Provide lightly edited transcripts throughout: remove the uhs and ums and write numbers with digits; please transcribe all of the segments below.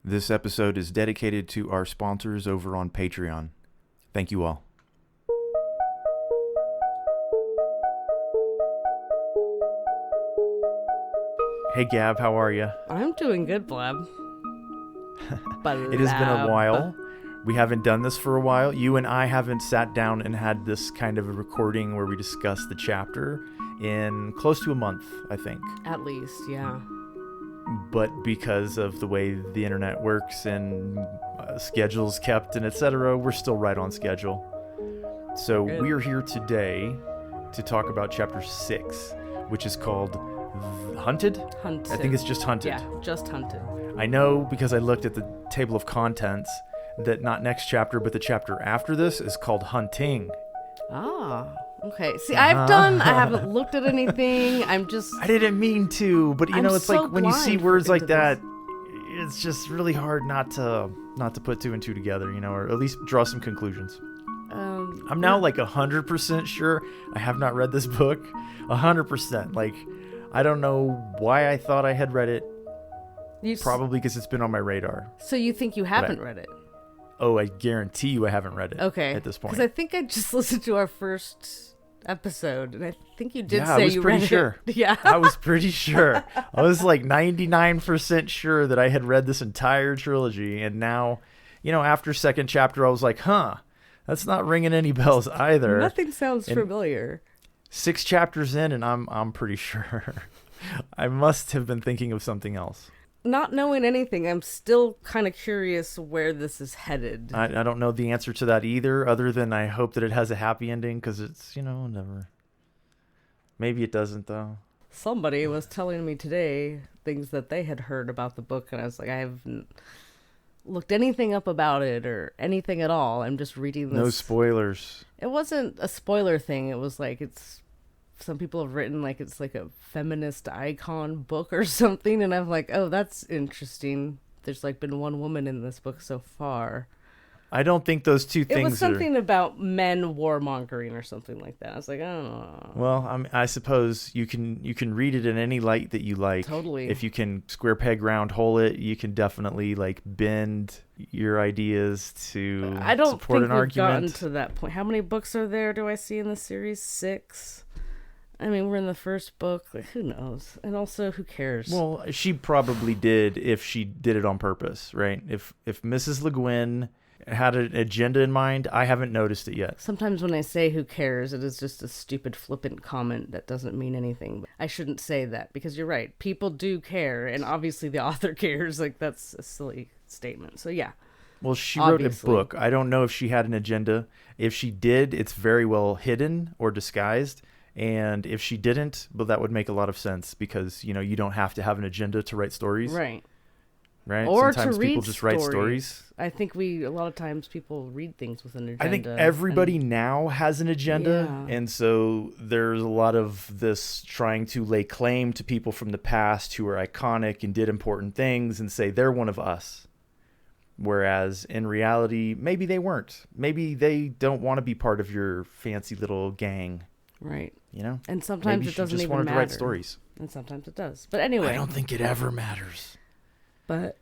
This episode is dedicated to our sponsors over on Patreon. Thank you all. Hey Gab, how are you? I'm doing good, Blab. It has been a while. We haven't done this for a while. You and I haven't sat down and had this kind of a recording where we discuss the chapter in close to a month, I think. At least, yeah. But because of the way the internet works and schedules kept and etc., we're still right on schedule. So Good. we're here today to talk about chapter 6, which is called Hunted? Hunted. I think it's just Hunted. Yeah, just Hunted. I know because I looked at the table of contents that not next chapter, but the chapter after this is called Hunting. Ah, okay. See, I haven't looked at anything. I didn't mean to, but I'm it's so like when you see blind words like into that, it's just really hard not to put two and two together, or at least draw some conclusions. I'm now like 100% sure I have not read this book. 100%. Like, I don't know why I thought I had read it. Probably because it's been on my radar. So you think you haven't read it? Oh, I guarantee you I haven't read it. Okay. At this point. Because I think I just listened to our first episode, and I think you did say you read it. I was pretty sure. Yeah. I was pretty sure. I was like 99% sure that I had read this entire trilogy, and now, after second chapter, I was like, that's not ringing any bells either. Nothing sounds familiar. 6 chapters in, and I'm pretty sure I must have been thinking of something else. Not knowing anything, I'm still kind of curious where this is headed. I don't know the answer to that either, other than I hope that it has a happy ending, because it's, never. Maybe it doesn't, though. Somebody was telling me today things that they had heard about the book, and I was like, I haven't looked anything up about it or anything at all. I'm just reading this. No spoilers. It wasn't a spoiler thing. It was like, some people have written like it's like a feminist icon book or something, and I'm like, oh, that's interesting. There's like been one woman in this book so far. I don't think those two things It was something about men warmongering or something like that. I was like, I don't know. Well, I suppose you can read it in any light that you like. Totally. If you can square peg round hole it, you can definitely like bend your ideas to I don't support think an we've argument. gotten to that point. How many books are there do I see in the series? 6? I mean, we're in the first book. Like, who knows? And also, who cares? Well, she probably did if she did it on purpose, right? If Mrs. Le Guin had an agenda in mind, I haven't noticed it yet. Sometimes when I say who cares, it is just a stupid flippant comment that doesn't mean anything. I shouldn't say that because you're right. People do care, and obviously the author cares. Like, that's a silly statement. So, yeah. Well, she obviously wrote a book. I don't know if she had an agenda. If she did, it's very well hidden or disguised. And if she didn't, well, that would make a lot of sense because, you don't have to have an agenda to write stories. Right. Right? Or sometimes to read people just write stories. I think a lot of times people read things with an agenda. I think everybody now has an agenda. Yeah. And so there's a lot of this trying to lay claim to people from the past who are iconic and did important things and say they're one of us. Whereas in reality, maybe they weren't. Maybe they don't want to be part of your fancy little gang. Right. Maybe And sometimes it doesn't just even wanted matter. to write stories. And sometimes it does. But anyway. I don't think it ever matters. But,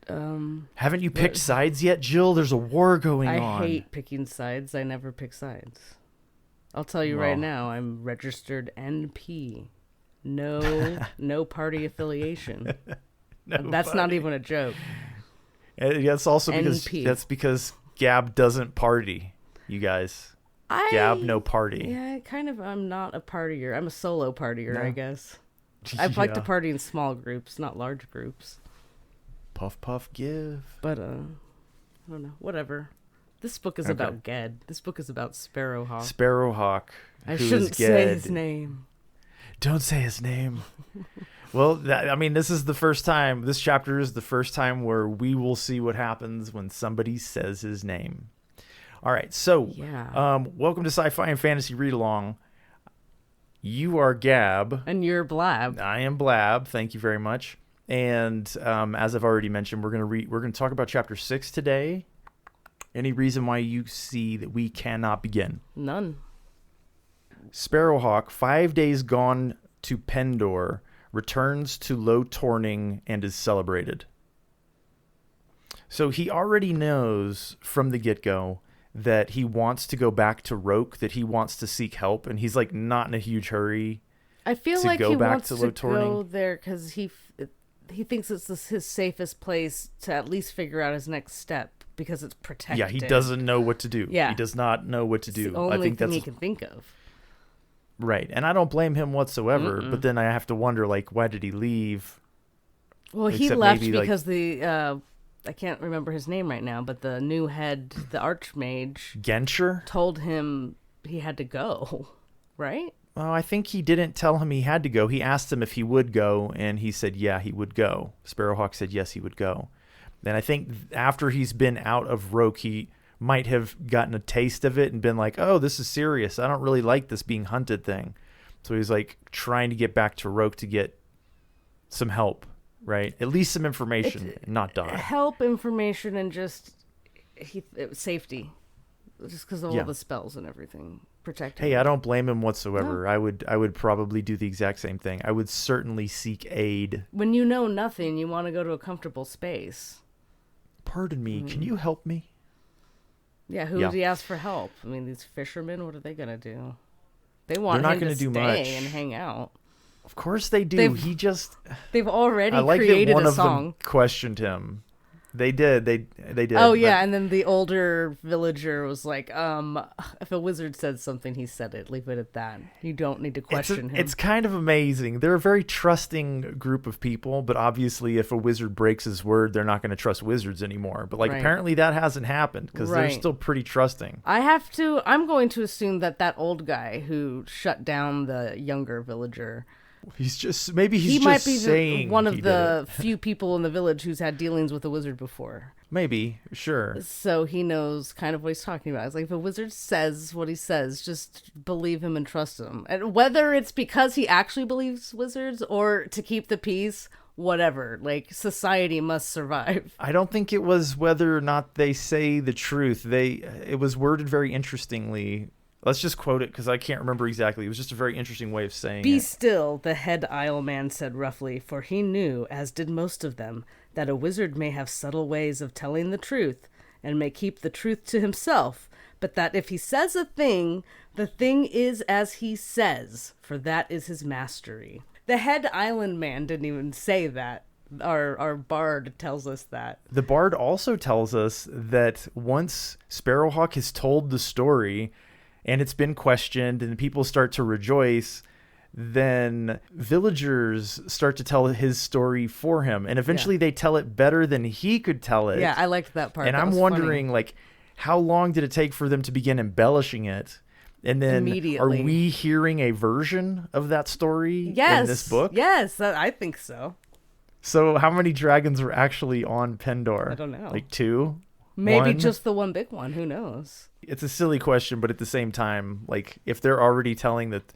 haven't you picked sides yet, Jill? There's a war going on. I hate picking sides. I never pick sides. I'll tell you right now, I'm registered NP. No party affiliation. That's not even a joke. That's also because Gab doesn't party, you guys. Gab, no party. Yeah, I'm not a partier. I'm a solo partier, No. I guess. I like to party in small groups, not large groups. Puff, puff, give. But, I don't know. Whatever. This book is about Ged. This book is about Sparrowhawk. Sparrowhawk. I shouldn't say his name. Don't say his name. Well, this is the first time. This chapter is the first time where we will see what happens when somebody says his name. All right, so welcome to Sci-Fi and Fantasy Read Along. You are Gab. And you're Blab. I am Blab. Thank you very much. And as I've already mentioned, we're gonna talk about chapter 6 today. Any reason why you see that we cannot begin? None. Sparrowhawk, 5 days gone to Pendor, returns to Low Torning and is celebrated. So he already knows from the get-go that he wants to go back to Roke, that he wants to seek help, and he's like not in a huge hurry. I feel like he wants to go there because he thinks it's his safest place to at least figure out his next step because it's protected. Yeah, he doesn't know what to do. Yeah. He does not know what to It's do. the only I think thing that's he can think of. Right, and I don't blame him whatsoever. Mm-mm. But then I have to wonder, like, why did he leave? Well, he left because I can't remember his name right now, but the new head, the Archmage, Genscher, told him he had to go, right? Oh, I think he didn't tell him he had to go. He asked him if he would go, and he said, yeah, he would go. Sparrowhawk said, yes, he would go. And I think after he's been out of Roke, he might have gotten a taste of it and been like, oh, this is serious. I don't really like this being hunted thing. So he's like trying to get back to Roke to get some help, right? At least some information, not die. Help, information, and just safety. Just because of all the spells and everything. Protecting. Hey, I don't blame him whatsoever. No. I would probably do the exact same thing. I would certainly seek aid. When you know nothing, you want to go to a comfortable space. Pardon me, can you help me? Yeah, who would he ask for help? I mean, these fishermen, what are they going to do? They want him to stay and hang out. Of course they do. They've already I like created that one a song. Of them questioned him. They did. They did. Oh, yeah, and then the older villager was like, if a wizard said something, he said it. Leave it at that. You don't need to question him. It's kind of amazing. They're a very trusting group of people, but obviously if a wizard breaks his word, they're not going to trust wizards anymore. But apparently that hasn't happened because they're still pretty trusting. I'm going to assume that old guy who shut down the younger villager... Maybe he's just might be saying one of the few people in the village who's had dealings with a wizard before. Maybe, sure. So he knows kind of what he's talking about. It's like if a wizard says what he says, just believe him and trust him. And whether it's because he actually believes wizards or to keep the peace, whatever. Like, society must survive. I don't think it was whether or not they say the truth. It was worded very interestingly. Let's just quote it because I can't remember exactly. It was just a very interesting way of saying it. Be still, the head Isle man said roughly, for he knew, as did most of them, that a wizard may have subtle ways of telling the truth, and may keep the truth to himself, but that if he says a thing, the thing is as he says, for that is his mastery. The head island man didn't even say that. Our bard tells us that. The bard also tells us that once Sparrowhawk has told the story... and it's been questioned and people start to rejoice, then villagers start to tell his story for him. And eventually they tell it better than he could tell it. Yeah, I liked that part. And I'm wondering, how long did it take for them to begin embellishing it? And then are we hearing a version of that story in this book? Yes, I think so. So how many dragons were actually on Pendor? I don't know. 2? Maybe 1? Just the one big one. Who knows? It's a silly question, but at the same time, if they're already telling that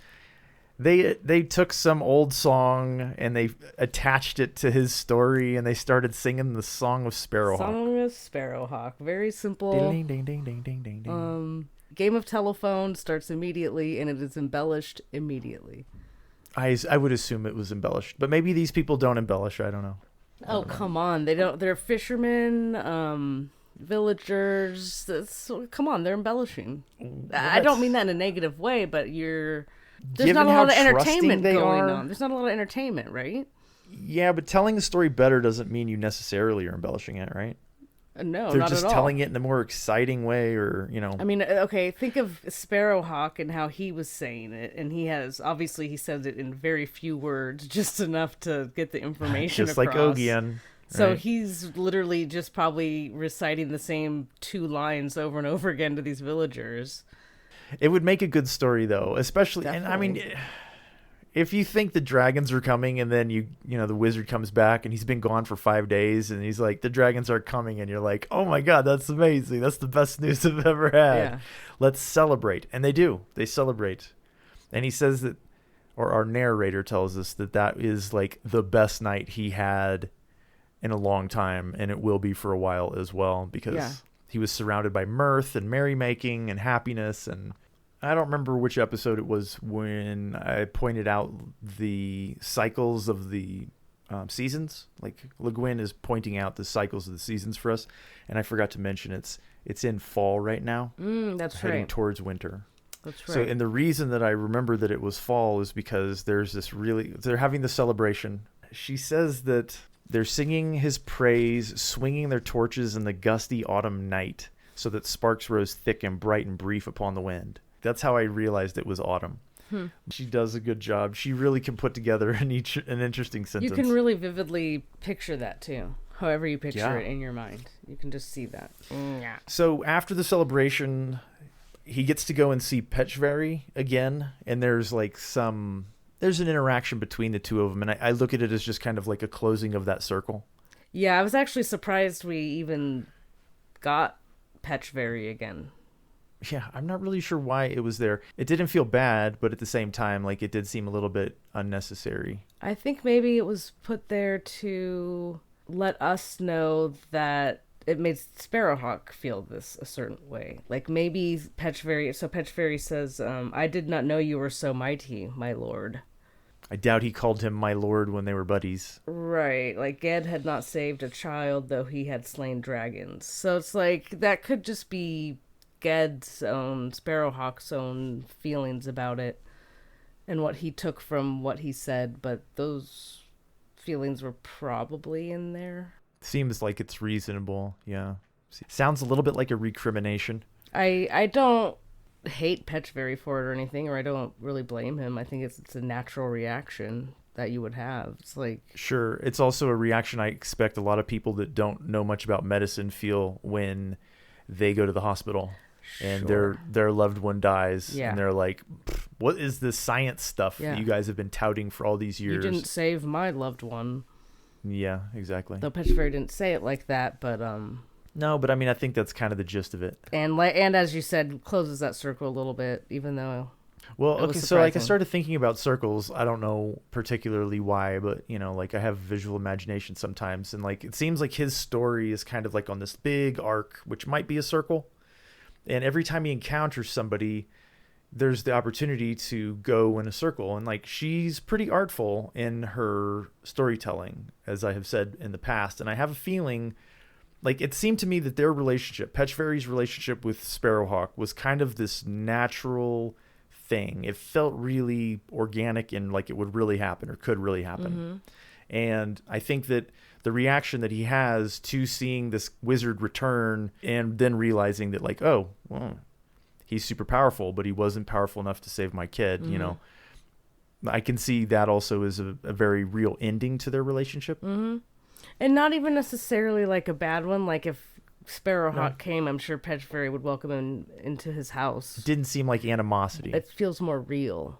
they took some old song and they attached it to his story and they started singing the Song of Sparrowhawk. Song of Sparrowhawk. Very simple. Ding, ding, ding, ding, ding, ding, ding. Game of telephone starts immediately and it is embellished immediately. I would assume it was embellished, but maybe these people don't embellish. I don't know. Come on. They don't. They're fishermen, villagers. Come on, they're embellishing. I don't mean that in a negative way, but there's not a lot of entertainment going on. There's not a lot of entertainment, right? Yeah, but telling the story better doesn't mean you necessarily are embellishing it, right? No, they're not just at all. telling it in a more exciting way, or I mean, okay, think of Sparrowhawk and how he was saying it, and he says it in very few words, just enough to get the information just across. Like Guin. So he's literally just probably reciting the same 2 lines over and over again to these villagers. It would make a good story, though, especially. Definitely. And I mean, if you think the dragons are coming, and then the wizard comes back and he's been gone for 5 days, and he's like, the dragons are coming, and you're like, oh my god, that's amazing! That's the best news I've ever had. Yeah. Let's celebrate, and they do. They celebrate, and he says that, or our narrator tells us that is the best night he had in a long time, and it will be for a while as well, because he was surrounded by mirth and merrymaking and happiness. And I don't remember which episode it was when I pointed out the cycles of the seasons. Like Le Guin is pointing out the cycles of the seasons for us, and I forgot to mention it's in fall right now. That's heading right. towards winter. That's right. So, and the reason that I remember that it was fall is because they're having the celebration. She says that they're singing his praise, swinging their torches in the gusty autumn night, so that sparks rose thick and bright and brief upon the wind. That's how I realized it was autumn. She does a good job. She really can put together an interesting sentence. You can really vividly picture that too. However you picture it in your mind. You can just see that. Yeah. So after the celebration, he gets to go and see Petchvari again, and there's an interaction between the two of them, and I look at it as just kind of like a closing of that circle. Yeah, I was actually surprised we even got Petchvari again. Yeah, I'm not really sure why it was there. It didn't feel bad, but at the same time, like, it did seem a little bit unnecessary. I think maybe it was put there to let us know that it made Sparrowhawk feel this a certain way. Like, maybe Petchvari says, I did not know you were so mighty, my lord. I doubt he called him my lord when they were buddies. Right, like Ged had not saved a child, though he had slain dragons. So it's like, that could just be Ged's own, Sparrowhawk's own feelings about it and what he took from what he said, but those feelings were probably in there. Seems like it's reasonable, yeah. Sounds a little bit like a recrimination. I don't hate Petchvari for it or anything, or I don't really blame him. I think it's a natural reaction that you would have. It's like... Sure, it's also a reaction I expect a lot of people that don't know much about medicine feel when they go to the hospital. And their loved one dies, and they're like, what is this science stuff that you guys have been touting for all these years? You didn't save my loved one. Yeah, exactly. Though Petchvari didn't say it like that, but... No, but I mean, I think that's kind of the gist of it. And as you said, closes that circle a little bit, even though... Well, okay, so like I started thinking about circles. I don't know particularly why, but, you know, like I have visual imagination sometimes. And like, it seems like his story is kind of like on this big arc, which might be a circle. And every time he encounters somebody, there's the opportunity to go in a circle. And like, she's pretty artful in her storytelling, as I have said in the past. And I have a feeling, like, it seemed to me that their relationship, Petchvari's relationship with Sparrowhawk, was kind of this natural thing. It felt really organic and like it would really happen or could really happen. Mm-hmm. And I think that the reaction that he has to seeing this wizard return and then realizing that, like, oh, well, he's super powerful, but he wasn't powerful enough to save my kid, you know. I can see that also as a very real ending to their relationship. Mm-hmm. And not even necessarily like a bad one. Like if Sparrowhawk came, I'm sure Petchvari would welcome him into his house. It didn't seem like animosity. It feels more real.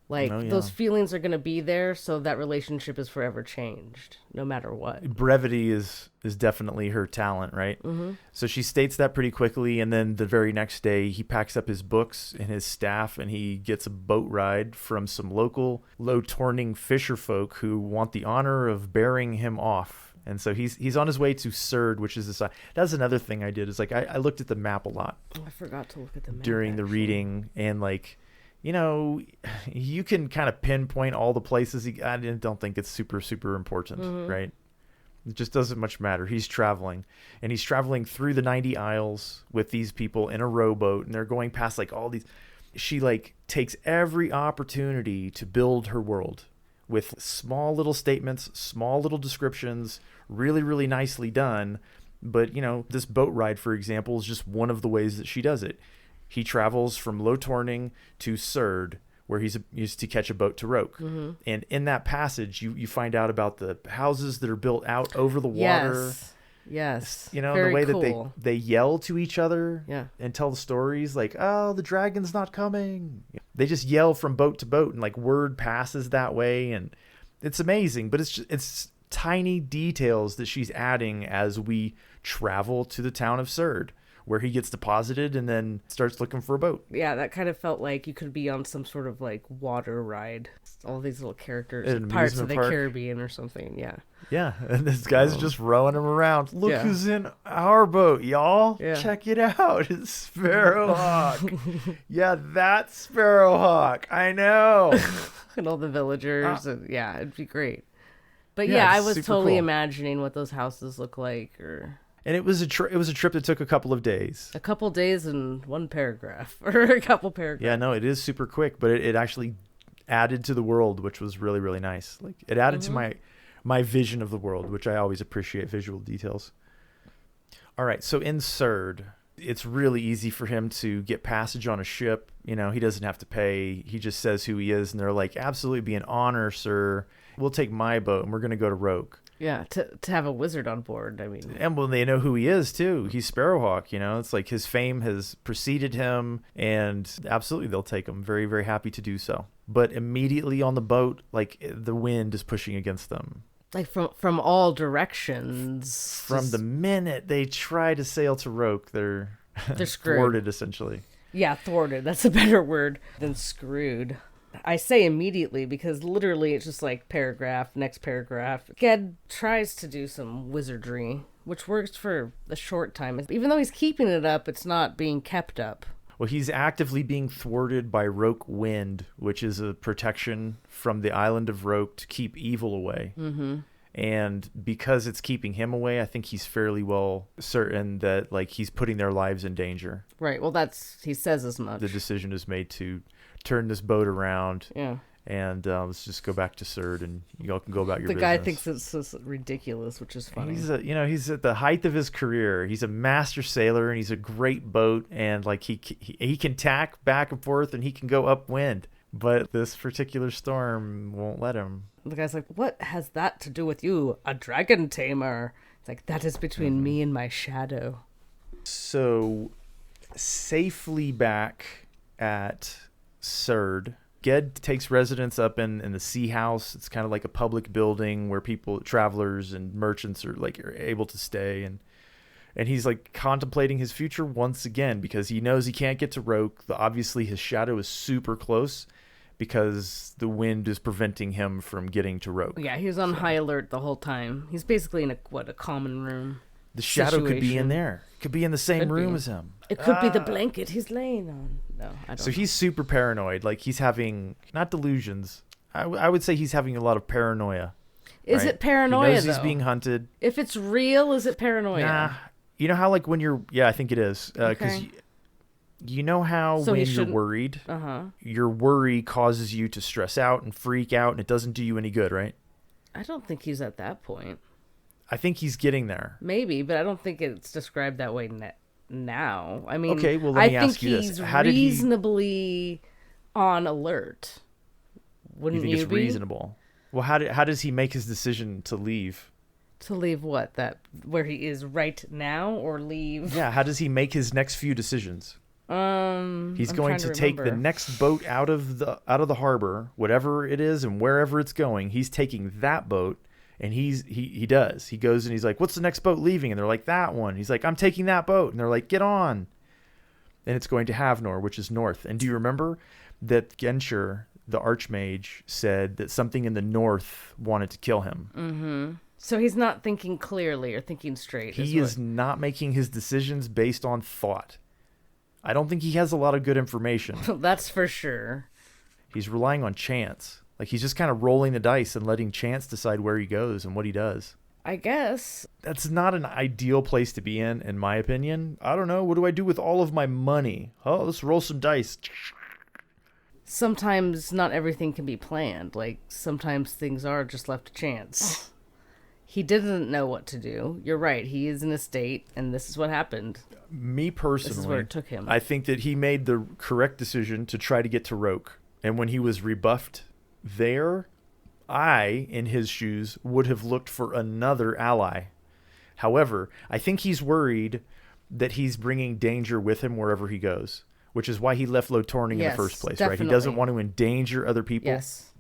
Like, those feelings are going to be there, so that relationship is forever changed, no matter what. Brevity is definitely her talent, right? Mm-hmm. So she states that pretty quickly, and then the very next day, he packs up his books and his staff, and he gets a boat ride from some local low-torning fisher folk who want the honor of bearing him off. And so he's on his way to Surd, which is the side. That's another thing I did, is like I looked at the map a lot. I forgot to look at the map during the reading, and like... You know, you can kind of pinpoint all the places. I don't think it's super, super important, right? It just doesn't much matter. He's traveling, and he's traveling through the 90 Isles with these people in a rowboat, and they're going past like all these. She like takes every opportunity to build her world with small little statements, small little descriptions, really, really nicely done. But, you know, this boat ride, for example, is just one of the ways that she does it. He travels from Low Torning to Surd, where he's used to catch a boat to Roke. Mm-hmm. And in that passage, you find out about the houses that are built out over the water. Yes. You know, very the way cool. that they yell to each other and tell the stories like, oh, the dragon's not coming. They just yell from boat to boat, and like word passes that way. And it's amazing, but it's tiny details that she's adding as we travel to the town of Surd, where he gets deposited and then starts looking for a boat. Yeah, that kind of felt like you could be on some sort of like water ride. All these little characters, Pirates of the Caribbean or something. Yeah. Yeah, and this guy's just rowing him around. Look who's in our boat, y'all. Yeah. Check it out. It's Sparrowhawk. Yeah, that's Sparrowhawk. I know. And all the villagers. And yeah, it'd be great. But yeah, I was totally imagining what those houses look like. And it was a trip that took a couple of days. A couple days and one paragraph, or a couple paragraphs. Yeah, no, it is super quick, but it actually added to the world, which was really, really nice. Like, it added to my vision of the world, which I always appreciate visual details. All right, so in Surd, it's really easy for him to get passage on a ship. You know, he doesn't have to pay. He just says who he is, and they're like, absolutely, be an honor, sir. We'll take my boat, and we're going to go to Roke. Yeah, to have a wizard on board, I mean. And well, they know who he is, too. He's Sparrowhawk, you know. It's like his fame has preceded him, and absolutely they'll take him. Very, very happy to do so. But immediately on the boat, like, the wind is pushing against them. Like, from all directions. From the minute they try to sail to Roke, they're screwed. Thwarted, essentially. Yeah, thwarted. That's a better word than screwed. I say immediately because literally it's just like paragraph, next paragraph. Ged tries to do some wizardry, which works for a short time. Even though he's keeping it up, it's not being kept up. Well, he's actively being thwarted by Roke Wind, which is a protection from the island of Roke to keep evil away. Mm-hmm. And because it's keeping him away, I think he's fairly well certain that, like, he's putting their lives in danger. Right. Well, he says as much. The decision is made to turn this boat around. Yeah. And let's just go back to Surd, and you all can go about your business. The guy thinks it's just ridiculous, which is funny. He's at the height of his career. He's a master sailor, and he's a great boat, and like he can tack back and forth, and he can go upwind. But this particular storm won't let him. The guy's like, "What has that to do with you, a dragon tamer?" It's like, that is between me and my shadow. So, safely back at Surd, Ged takes residence up in the Sea House. It's kind of like a public building where travelers and merchants are able to stay, and he's like contemplating his future once again because he knows he can't get to Roke. Obviously, his shadow is super close because the wind is preventing him from getting to Roke. Yeah, he was on high alert the whole time. He's basically in a common room. The shadow could be in there. Could be in the same room as him. It could be the blanket he's laying on. No, I don't. So he's super paranoid. Like, he's having, not delusions. I would say he's having a lot of paranoia. Is it paranoia, He knows he's though? being hunted. If it's real, is it paranoia? Nah. You know how, like, when you're... Yeah, I think it is. Because you know how when you're worried, your worry causes you to stress out and freak out, and it doesn't do you any good, right? I don't think he's at that point. I think he's getting there. Maybe, but I don't think it's described that way now. I mean, okay, well, let me ask you this. I think he's reasonably on alert. Wouldn't you think it's reasonable? Well, how does he make his decision to leave? To leave what? Where he is right now, or leave? Yeah, how does he make his next few decisions? He's going to take the next boat out of the harbor, whatever it is and wherever it's going. He's taking that boat, and he does. He goes and he's like, "What's the next boat leaving?" And they're like, "That one." He's like, "I'm taking that boat." And they're like, "Get on." And it's going to Havnor, which is north. And do you remember that Genscher, the Archmage, said that something in the north wanted to kill him? Mm-hmm. So he's not thinking clearly or thinking straight. He is not making his decisions based on thought. I don't think he has a lot of good information. That's for sure. He's relying on chance. Like, he's just kind of rolling the dice and letting chance decide where he goes and what he does. I guess. That's not an ideal place to be in my opinion. I don't know. What do I do with all of my money? Oh, let's roll some dice. Sometimes not everything can be planned. Like, sometimes things are just left to chance. He didn't know what to do. You're right. He is in a state, and this is what happened. Me personally, this is where it took him. I think that he made the correct decision to try to get to Roke. And when he was rebuffed there, I, in his shoes, would have looked for another ally. However, I think he's worried that he's bringing danger with him wherever he goes, which is why he left Lotorning in the first place, definitely. Right? He doesn't want to endanger other people. Yes.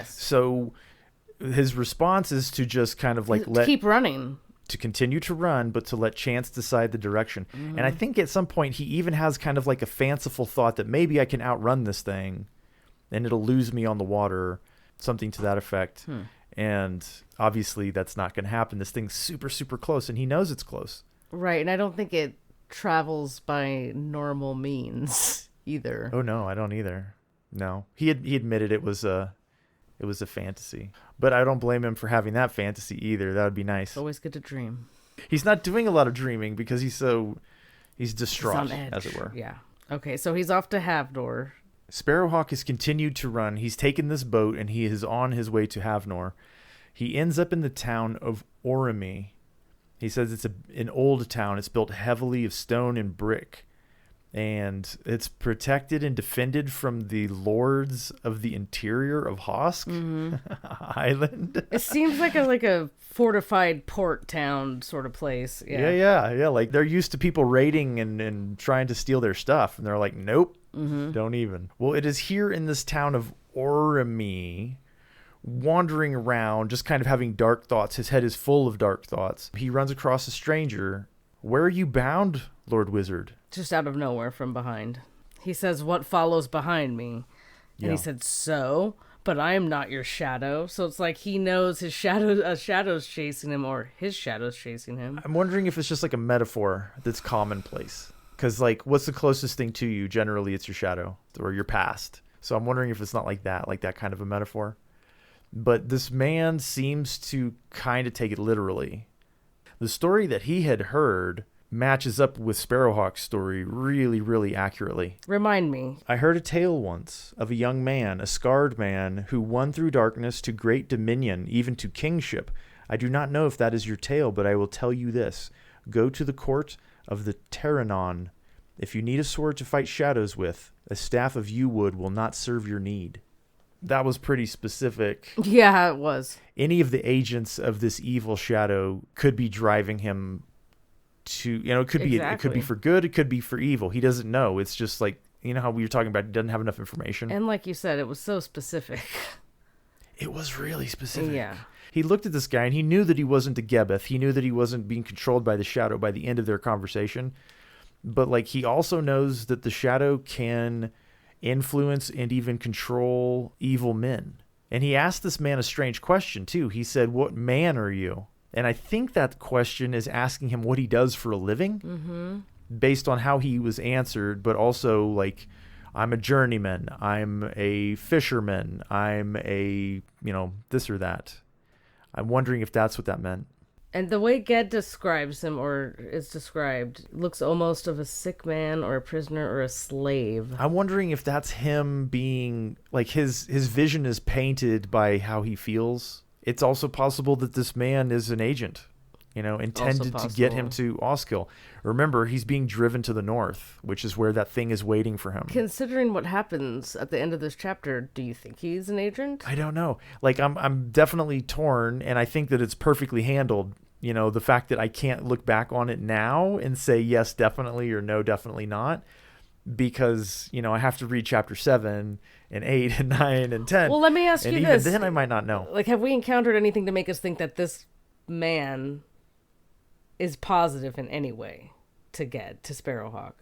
So his response is to just kind of keep running. To continue to run, but to let chance decide the direction. Mm-hmm. And I think at some point he even has kind of like a fanciful thought that maybe I can outrun this thing and it'll lose me on the water, something to that effect. And obviously that's not going to happen. This thing's super, super close, and he knows it's close. Right, and I don't think it travels by normal means either. Oh, no, I don't either. No. He admitted it was It was a fantasy. But I don't blame him for having that fantasy either. That would be nice. It's always good to dream. He's not doing a lot of dreaming because he's distraught, as it were. Yeah. Okay, so he's off to Havnor. Sparrowhawk has continued to run. He's taken this boat and he is on his way to Havnor. He ends up in the town of Oremy. He says it's an old town. It's built heavily of stone and brick. And it's protected and defended from the lords of the interior of Hosk Island. It seems like a fortified port town sort of place. Yeah. Like they're used to people raiding and trying to steal their stuff. And they're like, nope, don't even. Well, it is here in this town of Oremy, wandering around, just kind of having dark thoughts. His head is full of dark thoughts. He runs across a stranger. Where are you bound, Lord Wizard? Just out of nowhere from behind. He says, what follows behind me? And he said, so? But I am not your shadow. So it's like he knows his shadow's chasing him, or his shadow's chasing him. I'm wondering if it's just like a metaphor that's commonplace. Because, like, what's the closest thing to you? Generally, it's your shadow or your past. So I'm wondering if it's not like that kind of a metaphor. But this man seems to kind of take it literally. The story that he had heard matches up with Sparrowhawk's story really, really accurately. Remind me. I heard a tale once of a young man, a scarred man, who won through darkness to great dominion, even to kingship. I do not know if that is your tale, but I will tell you this. Go to the court of the Terranon. If you need a sword to fight shadows with, a staff of yew wood will not serve your need. That was pretty specific. Yeah, it was. Any of the agents of this evil shadow could be driving him to, it could be for good, it could be for evil. He doesn't know. It's just like, how we were talking about, he doesn't have enough information. And like you said, it was so specific. It was really specific. Yeah. He looked at this guy and he knew that he wasn't a Gebeth. He knew that he wasn't being controlled by the shadow by the end of their conversation. But like, he also knows that the shadow can influence and even control evil men. And he asked this man a strange question too. He said, what man are you? And I think that question is asking him what he does for a living, based on how he was answered, but also like, I'm a journeyman, I'm a fisherman, I'm a, this or that. I'm wondering if that's what that meant. And the way Ged describes him, or is described, looks almost of a sick man or a prisoner or a slave. I'm wondering if that's him being, like, his vision is painted by how he feels. It's also possible that this man is an agent, intended to get him to Oskill. Remember, he's being driven to the north, which is where that thing is waiting for him. Considering what happens at the end of this chapter, do you think he's an agent? I don't know. Like, I'm definitely torn, and I think that it's perfectly handled. The fact that I can't look back on it now and say yes, definitely, or no, definitely not, because, I have to read chapter 7 and 8 and 9 and 10. Well, let me ask you this. And even then I might not know. Like, have we encountered anything to make us think that this man is positive in any way to Sparrowhawk?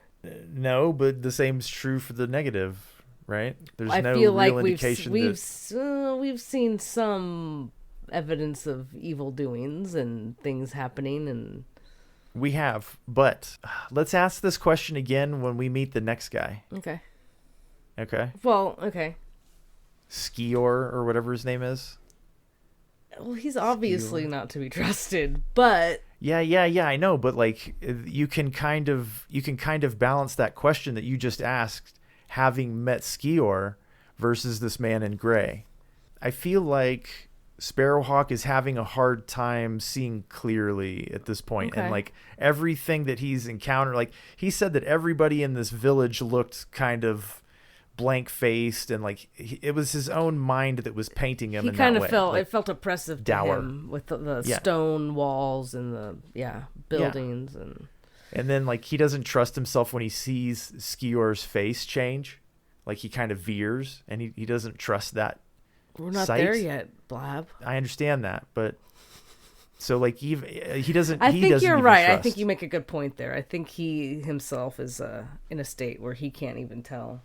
No, but the same's true for the negative, right? There's no feel real like indication we've seen some evidence of evil doings and things happening, and we have, but let's ask this question again when we meet the next guy. Okay. Well, okay. Skior or whatever his name is. Well, he's obviously not to be trusted, but yeah, I know, but like, you can kind of balance that question that you just asked, having met Skior versus this man in gray. I feel like Sparrowhawk is having a hard time seeing clearly at this point. And like, everything that he's encountered, like, he said that everybody in this village looked kind of blank faced, and like, it was his own mind that was painting him. He kind of felt, like, it felt oppressive to him with the stone walls and the buildings. And then like, he doesn't trust himself when he sees Skior's face change. Like, he kind of veers, and he doesn't trust that. We're not there yet, Blab. I understand that, but so like, he doesn't. I think you're right. I think you make a good point there. I think he himself is in a state where he can't even tell.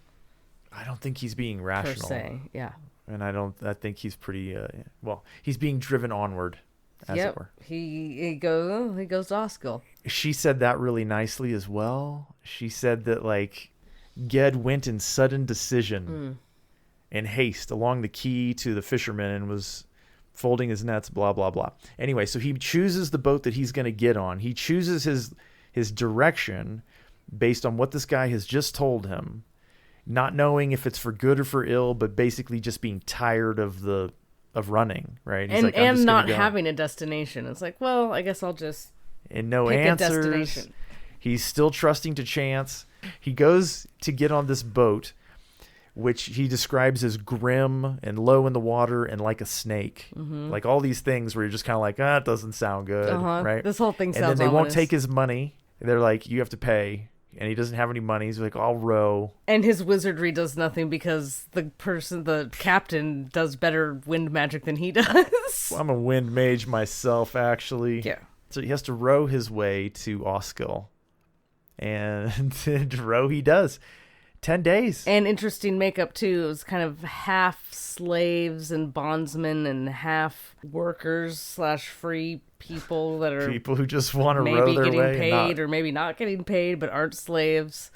I don't think he's being rational. Per se, yeah. And I think he's pretty. He's being driven onward, as it were. He goes to Oskill. She said that really nicely as well. She said that like, Ged went in sudden decision. in haste along the quay to the fishermen and was folding his nets, blah, blah, blah. Anyway, so he chooses the boat that he's going to get on. He chooses his direction based on what this guy has just told him, not knowing if it's for good or for ill, but basically just being tired of running, right? He's and not having a destination. It's like, well, I guess I'll just and no pick answers. a destination. He's still trusting to chance. He goes to get on this boat, which he describes as grim and low in the water and like a snake. Mm-hmm. Like all these things where you're just kind of like, it doesn't sound good, right? This whole thing sounds ominous. And then they won't ominous. take his money. They're like, you have to pay. And he doesn't have any money. He's like, I'll row. And his wizardry does nothing because the captain does better wind magic than he does. Well, I'm a wind mage myself, actually. Yeah. So he has to row his way to Oskel. And row he does. 10 days. And interesting makeup, too. It was kind of half slaves and bondsmen and half workers / free people that are people who just want to row their way. Maybe getting paid or maybe not getting paid, but aren't slaves.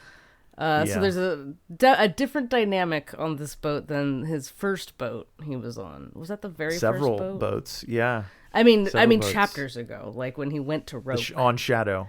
So there's a different dynamic on this boat than his first boat he was on. Was that the very first boat? Several boats, yeah. I mean, boats. chapters ago, like when he went to row. On Shadow.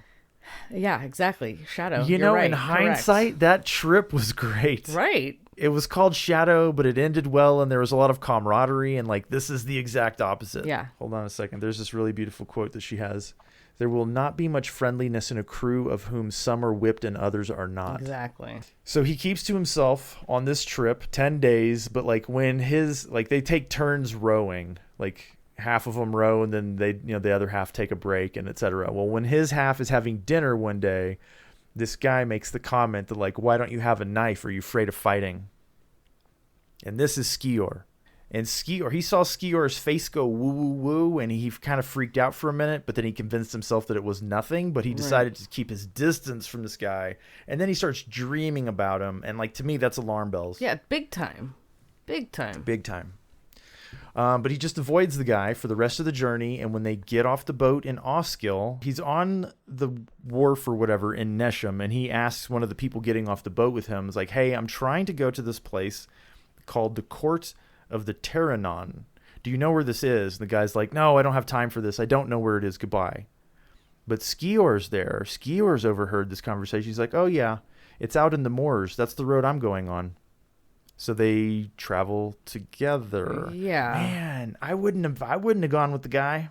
Yeah, exactly. Shadow. You know, in hindsight, that trip was great. Right. It was called Shadow, but it ended well, and there was a lot of camaraderie, and like, this is the exact opposite. Yeah. Hold on a second. There's this really beautiful quote that she has. There will not be much friendliness in a crew of whom some are whipped and others are not. Exactly. So he keeps to himself on this trip, 10 days, but like when they take turns rowing, like half of them row and then the other half take a break and etc. Well, when his half is having dinner one day, this guy makes the comment that like, why don't you have a knife? Are you afraid of fighting? And this is Skior. And he saw Skior's face go woo woo woo, and he kind of freaked out for a minute, but then he convinced himself that it was nothing, but he decided to keep his distance from this guy. And then he starts dreaming about him, and like, to me, that's alarm bells. Yeah, big time. Big time. Big time. But he just avoids the guy for the rest of the journey, and when they get off the boat in Oskel, he's on the wharf or whatever in Nesham, and he asks one of the people getting off the boat with him, is like, hey, I'm trying to go to this place called the Court of the Terranon. Do you know where this is? And the guy's like, no, I don't have time for this. I don't know where it is. Goodbye. But Skior's there. Skior's overheard this conversation. He's like, oh yeah, it's out in the moors. That's the road I'm going on. So they travel together. Yeah. Man, I wouldn't have gone with the guy.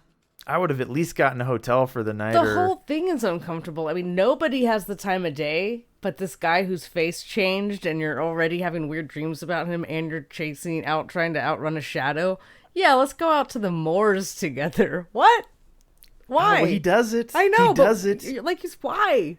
I would have at least gotten a hotel for the night. The whole thing is uncomfortable. I mean, nobody has the time of day, but this guy whose face changed and you're already having weird dreams about him and you're trying to outrun a shadow. Yeah, let's go out to the moors together. What? Why? Oh, well, he does it. I know, he does it. Like, why?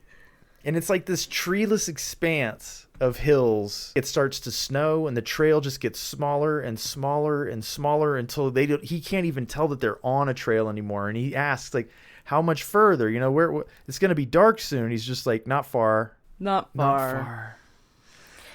And it's like this treeless expanse of hills. It starts to snow, and the trail just gets smaller and smaller and smaller until he can't even tell that they're on a trail anymore. And he asks, like, how much further? You know, where it's going to be dark soon. He's just like, not far. Not far.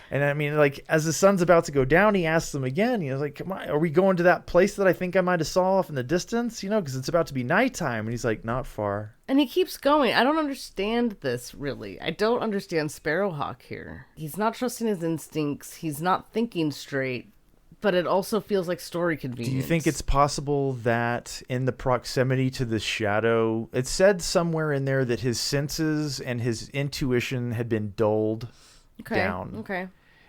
And I mean, like, as the sun's about to go down, he asks them again. You know, like, come on, are we going to that place that I think I might have saw off in the distance? You know, because it's about to be nighttime. And he's like, not far. And he keeps going. I don't understand this, really. I don't understand Sparrowhawk here. He's not trusting his instincts. He's not thinking straight. But it also feels like story convenience. Do you think it's possible that in the proximity to the shadow, it said somewhere in there that his senses and his intuition had been dulled down? Okay.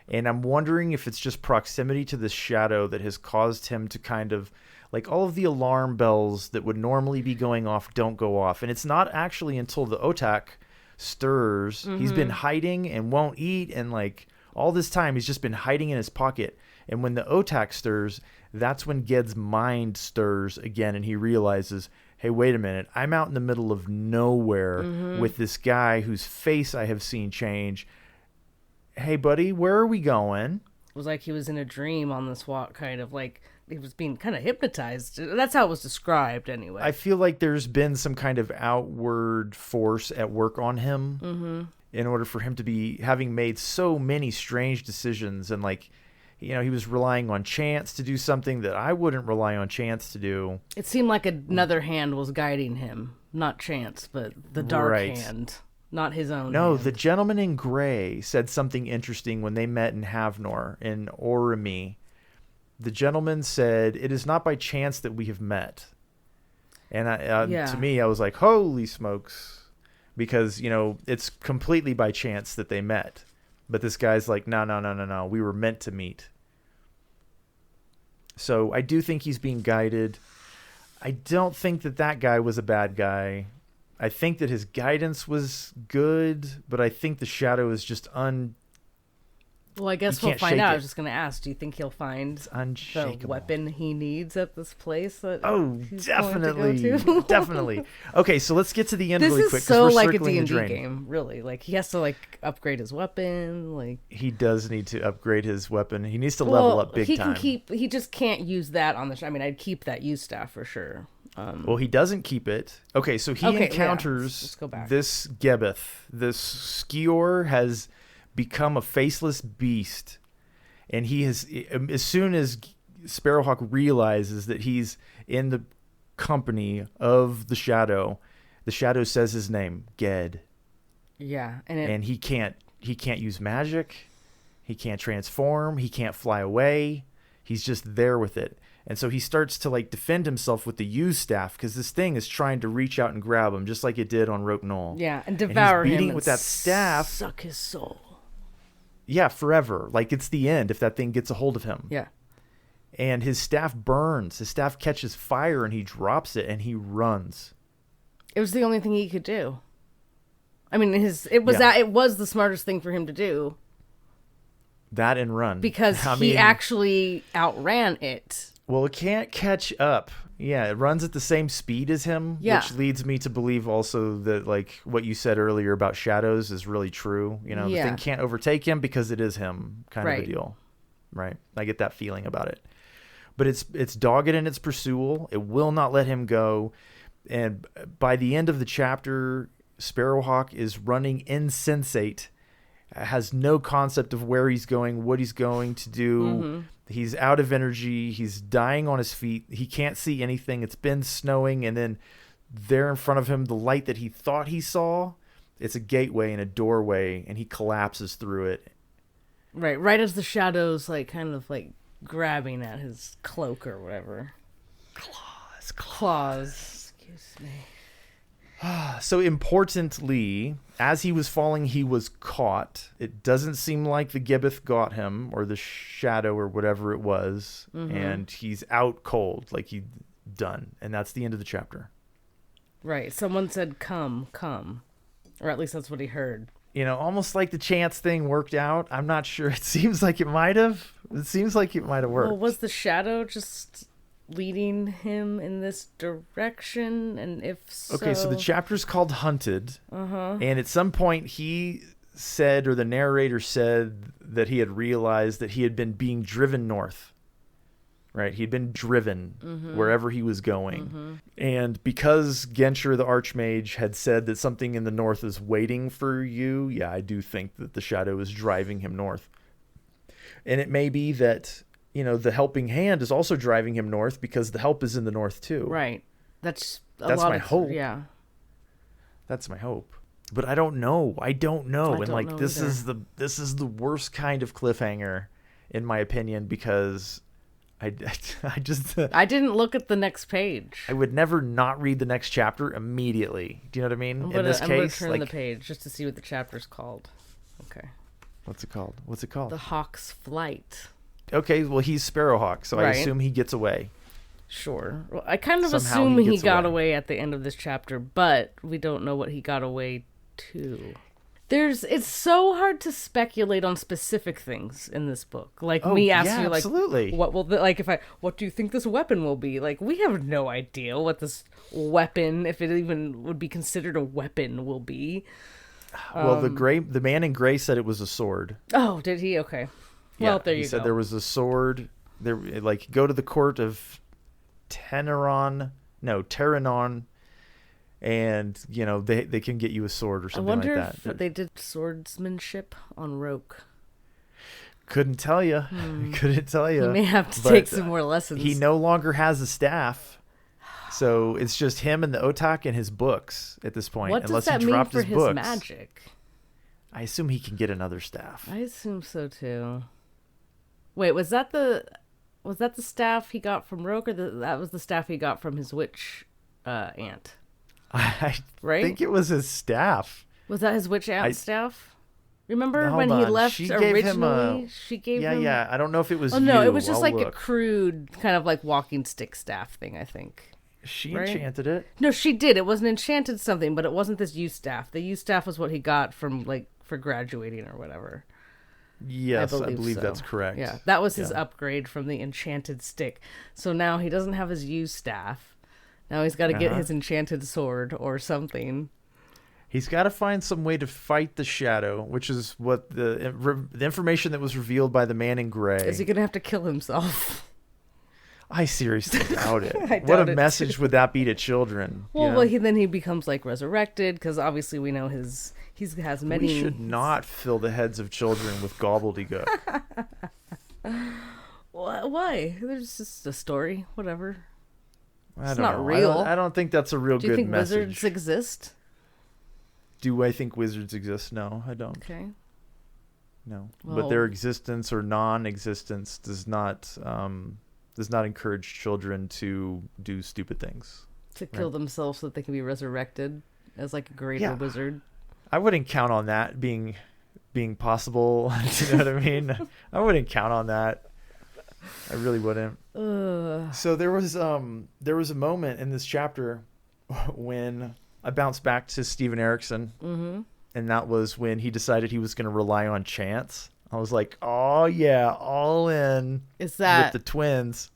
And I'm wondering if it's just proximity to the shadow that has caused him to kind of, like, all of the alarm bells that would normally be going off don't go off. And it's not actually until the Otak stirs. Mm-hmm. He's been hiding and won't eat. And, like, all this time he's just been hiding in his pocket. And when the Otak stirs, that's when Ged's mind stirs again. And he realizes, hey, wait a minute. I'm out in the middle of nowhere with this guy whose face I have seen change. Hey, buddy, where are we going? It was like he was in a dream on this walk, kind of like he was being kind of hypnotized. That's how it was described anyway. I feel like there's been some kind of outward force at work on him in order for him to be having made so many strange decisions. And, like, you know, he was relying on chance to do something that I wouldn't rely on chance to do. It seemed like another hand was guiding him. Not chance, but the dark hand. Not his own. No, hand. The gentleman in gray said something interesting when they met in Havnor, in Orimi. the gentleman said, "It is not by chance that we have met." And to me, I was like, holy smokes. Because, it's completely by chance that they met. But this guy's like, no. We were meant to meet. So I do think he's being guided. I don't think that guy was a bad guy. I think that his guidance was good, but I think the shadow is just Well, I guess we'll find out. I was just going to ask, do you think he'll find the weapon he needs at this place? Definitely. Definitely. Okay, so let's get to the end really quick. This is so like a D&D game, really. Like, he has to, upgrade his weapon. Like, he does need to upgrade his weapon. He needs to level up big time. He just can't use that on the... I'd keep that use staff for sure. Well, he doesn't keep it. Okay, so he encounters Let's go back. this Gebeth. This Skior has become a faceless beast. And he has, as soon as Sparrowhawk realizes that he's in the company of the Shadow says his name, Ged. Yeah. And he can't use magic. He can't transform. He can't fly away. He's just there with it. And so he starts to defend himself with the use staff because this thing is trying to reach out and grab him just like it did on Roke Knoll. Yeah, and devour him. He's beating with that staff. Suck his soul. Yeah, forever. It's the end if that thing gets a hold of him. Yeah. And his staff burns. His staff catches fire and he drops it and he runs. It was the only thing he could do. It was the smartest thing for him to do. That and run. Because he actually outran it. Well, it can't catch up. Yeah, it runs at the same speed as him, which leads me to believe also that what you said earlier about shadows is really true. The thing can't overtake him because it is him kind of a deal. Right. I get that feeling about it. But it's dogged in its pursuit. It will not let him go. And by the end of the chapter, Sparrowhawk is running insensate, has no concept of where he's going, what he's going to do. Mm-hmm. He's out of energy. He's dying on his feet. He can't see anything. It's been snowing. And then there in front of him, the light that he thought he saw, it's a gateway and a doorway, and he collapses through it. Right as the shadow's grabbing at his cloak or whatever. Claws. Excuse me. So importantly, as he was falling, he was caught. It doesn't seem like the Gibbeth got him, or the shadow, or whatever it was. Mm-hmm. And he's out cold, he's done. And that's the end of the chapter. Right. Someone said, come. Or at least that's what he heard. Almost like the chance thing worked out. I'm not sure. It seems like it might have. It seems like it might have worked. Well, was the shadow just leading him in this direction? And if so... Okay, so the chapter's called Hunted. Uh-huh. And at some point he said, or the narrator said, that he had realized that he had been being driven north. Right? He'd been driven wherever he was going. Mm-hmm. And because Genscher, the Archmage, had said that something in the north is waiting for you, yeah, I do think that the shadow is driving him north. And it may be that the helping hand is also driving him north because the help is in the north too. Right. That's my hope. Yeah. That's my hope. But I don't know. This either. is the worst kind of cliffhanger, in my opinion, because I didn't look at the next page. I would never not read the next chapter immediately. Do you know what I mean? In this case, I'm going to turn the page just to see what the chapter's called. Okay. What's it called? The Hawk's Flight. Okay, well, he's Sparrowhawk, so I assume he gets away. Sure. Well, I kind of Somehow assume he got away at the end of this chapter, but we don't know what he got away to. It's so hard to speculate on specific things in this book. Me asking you, absolutely. What do you think this weapon will be? We have no idea what this weapon, if it even would be considered a weapon, will be. Well, the man in gray said it was a sword. Oh, did he? Okay. Well, there you go. He said there was a sword. There, go to the court of Terranon, and they can get you a sword or something like that. I wonder if they did swordsmanship on Roke. Couldn't tell you. Couldn't tell you. He may have to take some more lessons. He no longer has a staff, so it's just him and the Otak and his books at this point. What does that mean for his magic? I assume he can get another staff. I assume so too. Wait, was that the Was that the staff he got from Rogue, or that was the staff he got from his witch aunt? I right? think it was his staff. Was that his witch aunt staff? Remember when on. he left she originally? She gave him... Yeah. I don't know if it was no, it was just like a crude kind of like walking stick staff thing, I think. She enchanted it. No, she did. It was an enchanted something, but it wasn't this yew staff. The yew staff was what he got from like for graduating or whatever. Yes, I believe so. That's correct. Yeah, that was his upgrade from the enchanted stick. So now he doesn't have his yew staff. Now he's got to get his enchanted sword or something. He's got to find some way to fight the shadow, which is what the information that was revealed by the man in gray. Is he going to have to kill himself? I seriously doubt it. What a message would that be to children? Well, then he becomes like resurrected, because obviously we know he has many. We should not fill the heads of children with gobbledygook. Why? There's just a story, whatever. It's not real. I don't think that's a real good message. Do you think wizards exist? Do I think wizards exist? No, I don't. Okay. No, but their existence or non-existence does not encourage children to do stupid things. To kill themselves so that they can be resurrected as like a greater wizard. I wouldn't count on that being possible. You know what I mean? I wouldn't count on that. I really wouldn't. So there was a moment in this chapter when I bounced back to Steven Erikson, and that was when he decided he was going to rely on chance. I was like, oh yeah, all in. Is that with the twins?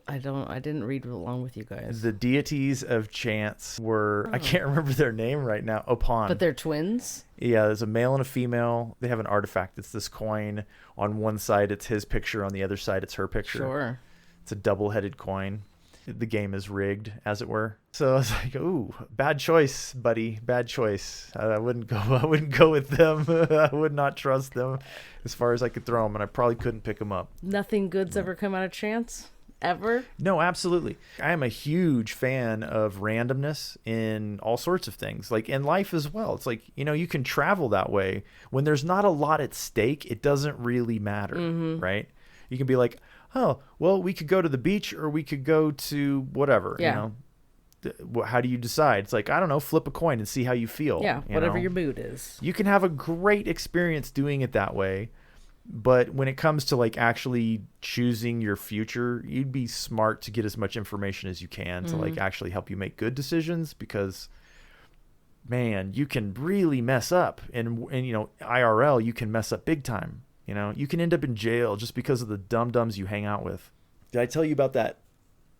I didn't read along with you guys. The deities of chance were, I can't remember their name right now. Opon. But they're twins? Yeah, there's a male and a female. They have an artifact. It's this coin. On one side, it's his picture. On the other side, it's her picture. Sure. It's a double-headed coin. The game is rigged, as it were. So I was like, ooh, bad choice, buddy. Bad choice. I wouldn't go with them. I would not trust them as far as I could throw them, and I probably couldn't pick them up. Nothing good's ever come out of chance? Ever? No, absolutely. I am a huge fan of randomness in all sorts of things, like in life as well. It's like, you can travel that way. When there's not a lot at stake, it doesn't really matter, right? You can be like, oh, well, we could go to the beach or we could go to whatever, How do you decide? It's like, I don't know, flip a coin and see how you feel. Yeah, whatever your mood is. You can have a great experience doing it that way. But when it comes to like actually choosing your future, you'd be smart to get as much information as you can to like actually help you make good decisions, because man, you can really mess up, and IRL, you can mess up big time. You can end up in jail just because of the dum-dums you hang out with. Did I tell you about that?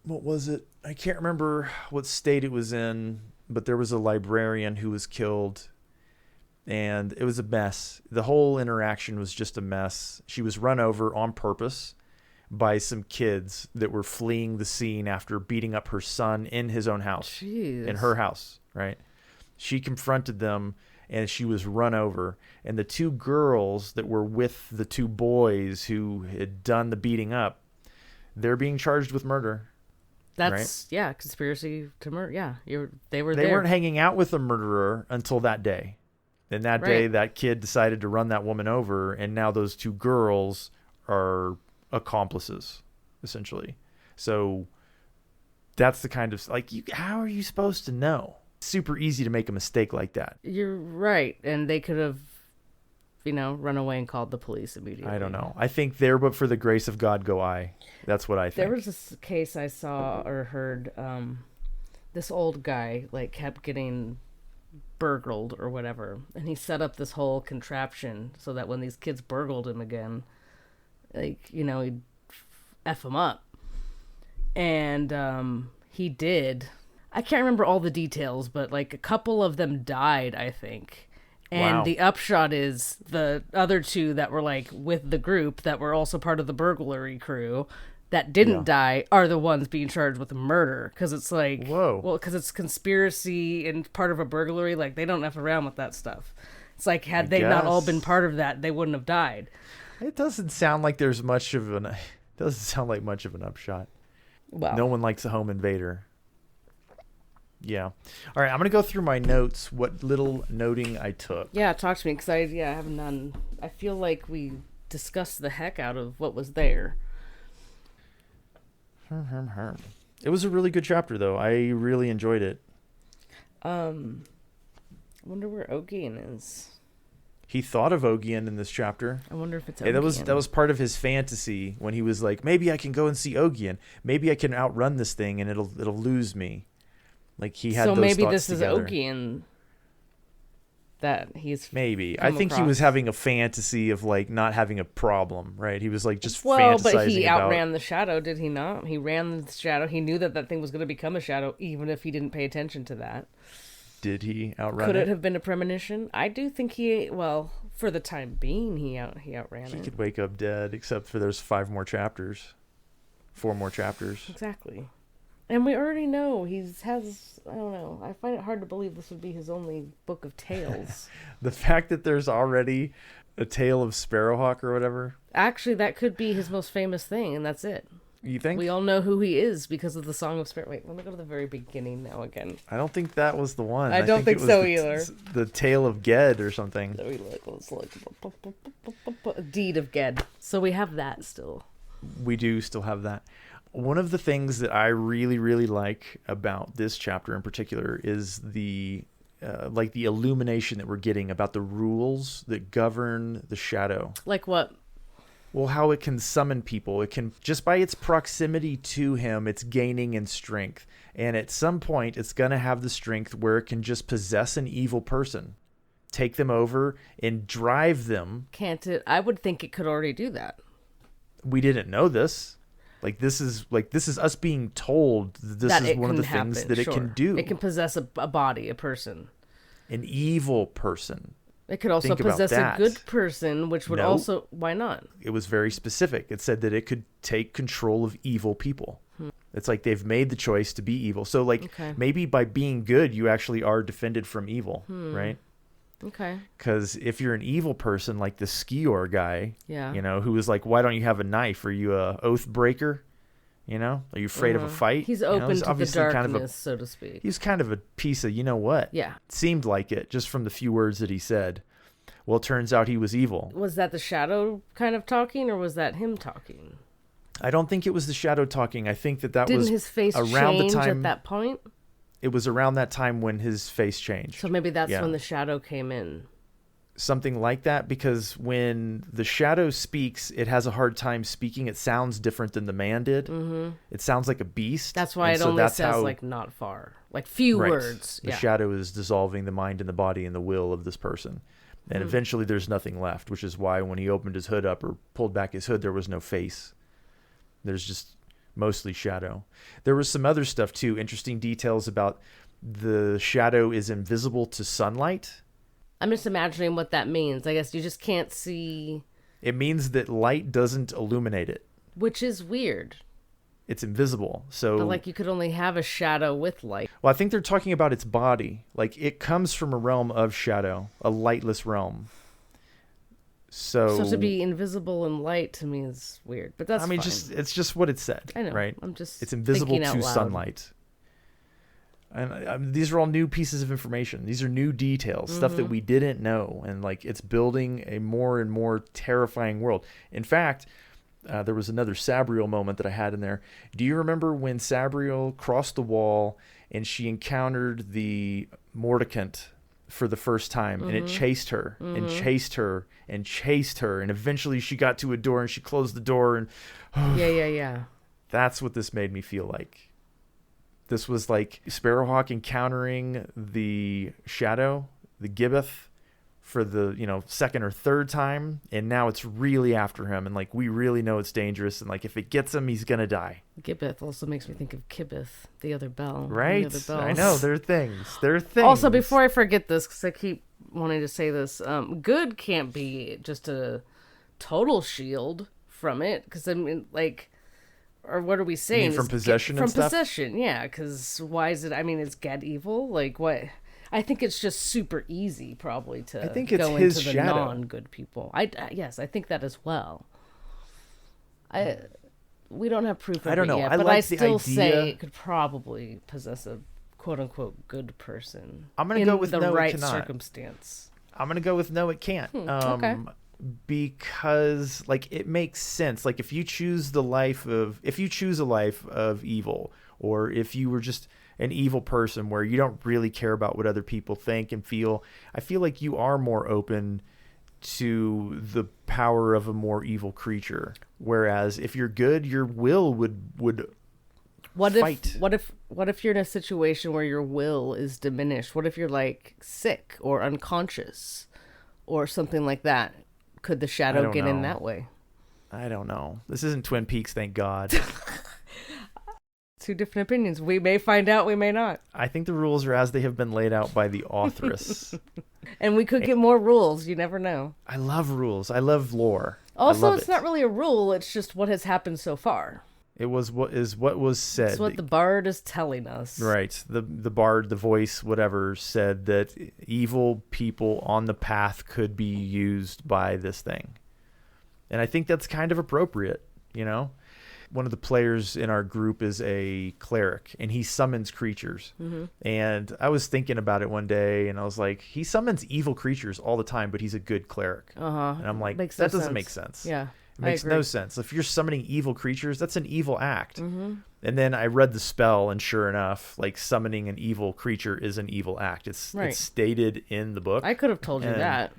What was it? I can't remember what state it was in, but there was a librarian who was killed. And it was a mess. The whole interaction was just a mess. She was run over on purpose by some kids that were fleeing the scene after beating up her son in his own house. Jeez. In her house, right? She confronted them, and she was run over. And the two girls that were with the two boys who had done the beating up, they're being charged with murder. That's, right? Conspiracy to murder. Yeah, they weren't hanging out with the murderer until that day. And that day, that kid decided to run that woman over, and now those two girls are accomplices, essentially. So that's the kind of, like, how are you supposed to know? It's super easy to make a mistake like that. You're right, and they could have, run away and called the police immediately. I don't know. I think there, but for the grace of God go I. That's what I think. There was this case I saw or heard, this old guy, like, kept getting burgled or whatever, and he set up this whole contraption so that when these kids burgled him again, like, he'd F them up. And he did. I can't remember all the details, but like a couple of them died, I think. And the upshot is the other two that were like with the group that were also part of the burglary crew that didn't die are the ones being charged with murder, because it's like, because it's conspiracy and part of a burglary. Like, they don't F around with that stuff. It's like, had they not all been part of that, they wouldn't have died. It doesn't sound like there's much of an upshot. Well, no one likes a home invader. Yeah. All right, I'm going to go through my notes, what little noting I took. Yeah, talk to me, because I have none. I feel like we discussed the heck out of what was there. It was a really good chapter, though. I really enjoyed it. I wonder where Ogian is. He thought of Ogian in this chapter. I wonder if it's Ogian. Hey, that was part of his fantasy when he was like, maybe I can go and see Ogian. Maybe I can outrun this thing and it'll lose me. Like he had those thoughts together. So maybe this is Ogian that he's maybe. I think he was having a fantasy of like not having a problem, right? He was like just fantasizing Well, but he outran the shadow, did he not? He ran the shadow. He knew that thing was going to become a shadow, even if he didn't pay attention to that. Did he outrun Could it have been a premonition? I do think for the time being, he outran it. He could wake up dead, except for there's 4 more chapters. Exactly. And we already know I don't know. I find it hard to believe this would be his only book of tales. The fact that there's already a tale of Sparrowhawk or whatever. Actually, that could be his most famous thing, and that's it. You think? We all know who he is because of the Song of Sparrow. Wait, let me go to the very beginning now again. I don't think that was the one. I don't think so either. The Tale of Ged or something. Let's look. Deed of Ged. So we have that still. We do still have that. One of the things that I really, really like about this chapter in particular is the illumination that we're getting about the rules that govern the shadow. Like what? Well, how it can summon people. It can, just by its proximity to him, it's gaining in strength. And at some point, it's going to have the strength where it can just possess an evil person, take them over, and drive them. Can't it? I would think it could already do that. We didn't know this. This is us being told this is one of the things that it can do. It can possess a body, a person. An evil person. It could also possess a good person, which would also... Why not? It was very specific. It said that it could take control of evil people. It's like they've made the choice to be evil. So maybe by being good, you actually are defended from evil, right? Okay. Because if you're an evil person like the Skior guy, yeah, who was like, why don't you have a knife? Are you a oath breaker? Are you afraid of a fight? He's open to the darkness, so to speak. He's kind of a piece of, what? Yeah. It seemed like it, just from the few words that he said. Well, it turns out he was evil. Was that the shadow kind of talking, or was that him talking? I don't think it was the shadow talking. I think that was Didn't his face around change the time, at that point? It was around that time when his face changed. So maybe that's when the shadow came in. Something like that, because when the shadow speaks, it has a hard time speaking. It sounds different than the man did. Mm-hmm. It sounds like a beast. That's why it only says not far, few words. The shadow is dissolving the mind and the body and the will of this person. And eventually there's nothing left, which is why when he opened his hood up or pulled back his hood, there was no face. There's just mostly shadow. There was some other stuff too, interesting details about the shadow is invisible to sunlight. I'm just imagining what that means. I guess you just can't see. It means that light doesn't illuminate it. Which is weird. It's invisible. So, but you could only have a shadow with light. Well, I think they're talking about its body. It comes from a realm of shadow, a lightless realm. So to be invisible in light to me is weird. But that's fine. It's just what it said. I know. Right? It's invisible to sunlight. And these are all new pieces of information. These are new details, stuff that we didn't know. And it's building a more and more terrifying world. In fact, there was another Sabriel moment that I had in there. Do you remember when Sabriel crossed the wall and she encountered the Mordicant for the first time, and it chased her and chased her and chased her, and eventually she got to a door and she closed the door and yeah. That's what this made me feel like. This was like Sparrowhawk encountering the shadow, the Gibbeth, for the second or third time, and now it's really after him, and we really know it's dangerous, and if it gets him, he's gonna die. Gibbeth also makes me think of Kibbeth, the other bell. Right? The I know, there are things. Also, before I forget this, because I keep wanting to say this, good can't be just a total shield from it, because or what are we saying? You mean from possession and stuff? From possession, yeah, because why is it, is Ged evil? What? I think it's just super easy, probably, to go into the non-good people. Yes, I think that as well. We don't have proof of it yet, but I still say it could probably possess a quote-unquote good person. I'm going to go with the no, right it cannot. Circumstance. I'm going to go with no, it can't. Okay. because like it makes sense. Like if you choose a life of evil, or if you were just an evil person where you don't really care about what other people think and feel, I feel like you are more open to the power of a more evil creature. Whereas if you're good, your will would fight. What if you're in a situation where your will is diminished? What if you're like sick or unconscious or something like that? Could the shadow get in that way? I don't know. This isn't Twin Peaks, thank God. Two different opinions. We may find out, we may not. I think the rules are as they have been laid out by the authoress. And we could get more rules. You never know. I love rules. I love lore. Also, it's not really a rule. It's just what has happened so far. It was what was said. It's what the bard is telling us. Right. The bard, the voice, whatever, said that evil people on the path could be used by this thing. And I think that's kind of appropriate, you know? One of the players in our group is a cleric, and he summons creatures. Mm-hmm. And I was thinking about it one day, and I was like, he summons evil creatures all the time, but he's a good cleric. Uh-huh. And I'm like, that doesn't make sense. Yeah. It makes no sense. If you're summoning evil creatures, that's an evil act. Mm-hmm. And then I read the spell, and sure enough, like summoning an evil creature is an evil act. It's stated in the book. I could have told you that.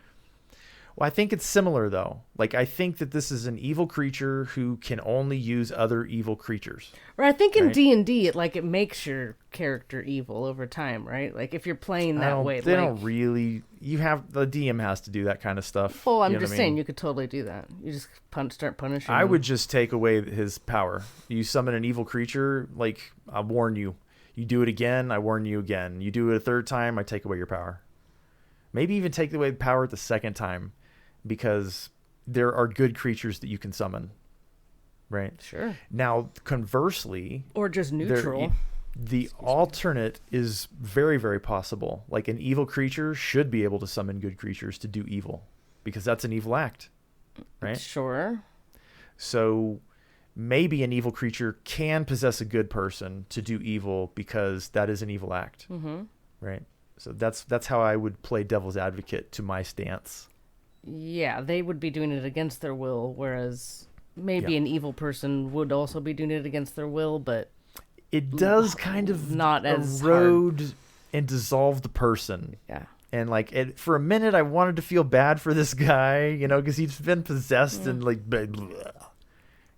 Well, I think it's similar, though. Like, I think that this is an evil creature who can only use other evil creatures. Or I think in D&D, it makes your character evil over time, right? Like, if you're playing that way. They don't really... The DM has to do that kind of stuff. Well, I'm just saying, you could totally do that. You just start punishing I would just take away his power. You summon an evil creature, like, I warn you. You do it again, I warn you again. You do it a third time, I take away your power. Maybe even take away the power the second time. Because there are good creatures that you can summon, right? Sure. Now, conversely... Or just neutral. The alternate is very, very possible. Like, an evil creature should be able to summon good creatures to do evil. Because that's an evil act, right? Sure. So, maybe an evil creature can possess a good person to do evil because that is an evil act, right? So that's how I would play devil's advocate to my stance. Yeah, they would be doing it against their will, whereas maybe an evil person would also be doing it against their will, but... It does kind of not as erode hard. And dissolve the person. Yeah. And, for a minute, I wanted to feel bad for this guy, because he's been possessed and,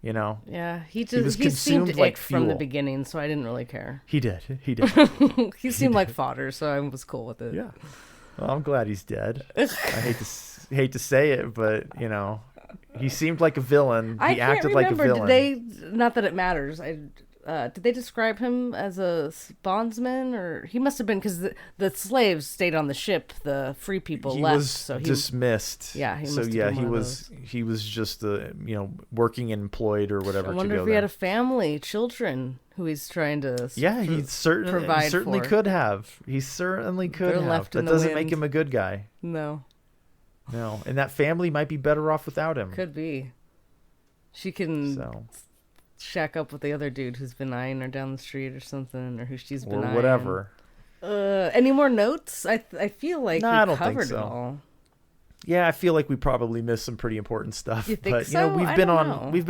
you know. Yeah, he was consumed seemed like from the fuel. beginning, so I didn't really care. He did. He seemed like fodder, so I was cool with it. Yeah. Well, I'm glad he's dead. I hate to say it, but he seemed like a villain. He acted like a villain. Not that it matters. Did they describe him as a bondsman, or he must have been, because the slaves stayed on the ship, the free people left. So he was dismissed. Yeah, he was just working and employed or whatever. I wonder if he had a family, children who he's trying to. Yeah, he certainly could have. He certainly could have. That doesn't make him a good guy. No, and that family might be better off without him. Could be. She can. Shack up with the other dude who's been eyeing her down the street or something, or who she's been eyeing. Or whatever. Any more notes? I feel like we I don't covered think so. It all. Yeah, I feel like we probably missed some pretty important stuff. You think so? We've been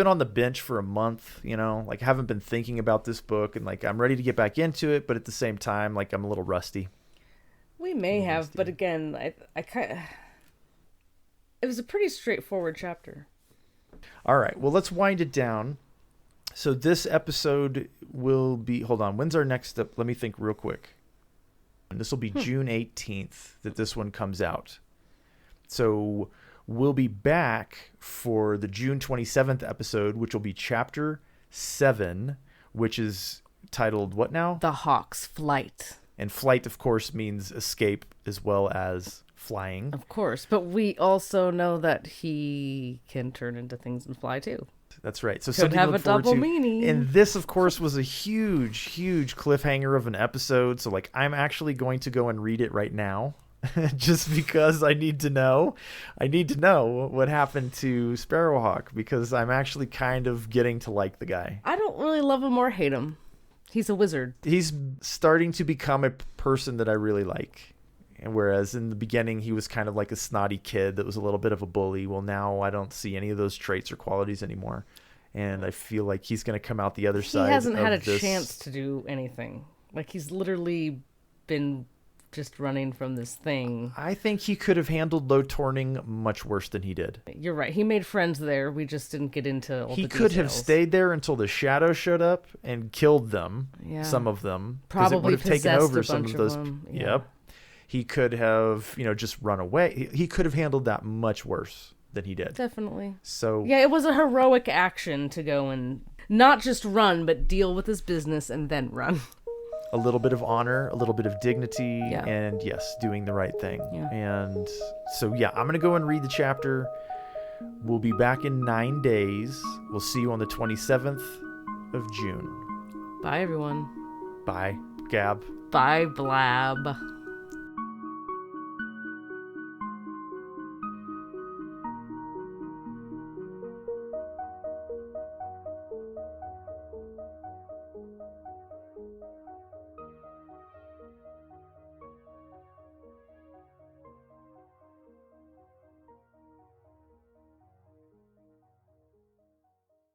on the bench for a month, I haven't been thinking about this book, and I'm ready to get back into it, but at the same time, I'm a little rusty. We may have, but again, I kind of... It was a pretty straightforward chapter. All right, well, let's wind it down. So this episode will be... Hold on. When's our next step? Let me think real quick. And this will be June 18th that this one comes out. So we'll be back for the June 27th episode, which will be Chapter 7, which is titled what now? The Hawk's Flight. And flight, of course, means escape as well as flying. Of course. But we also know that he can turn into things and fly, too. That's right. So could something have to look a double forward to. meaning. And this, of course, was a huge cliffhanger of an episode. So I'm actually going to go and read it right now, just because I need to know. I need to know what happened to Sparrowhawk, because I'm actually kind of getting to like the guy. I don't really love him or hate him. He's a wizard. He's starting to become a person that I really like. And whereas in the beginning he was kind of like a snotty kid that was a little bit of a bully, well, now I don't see any of those traits or qualities anymore. And I feel like he's going to come out the other side. He hasn't had a this. chance to do anything. Like, he's literally been just running from this thing. I think he could have handled Low Torning much worse than he did. You're right. He made friends there. We just didn't get into all the details. He could have stayed there until the Shadow showed up and killed them, some of them. Probably it would have taken over some of those. Them. Yeah. Yep. He could have, just run away. He could have handled that much worse than he did. Definitely. So yeah, it was a heroic action to go and not just run, but deal with his business and then run. A little bit of honor, a little bit of dignity, and yes, doing the right thing. Yeah. And so, I'm going to go and read the chapter. We'll be back in 9 days. We'll see you on the 27th of June. Bye, everyone. Bye, Gab. Bye, Blab.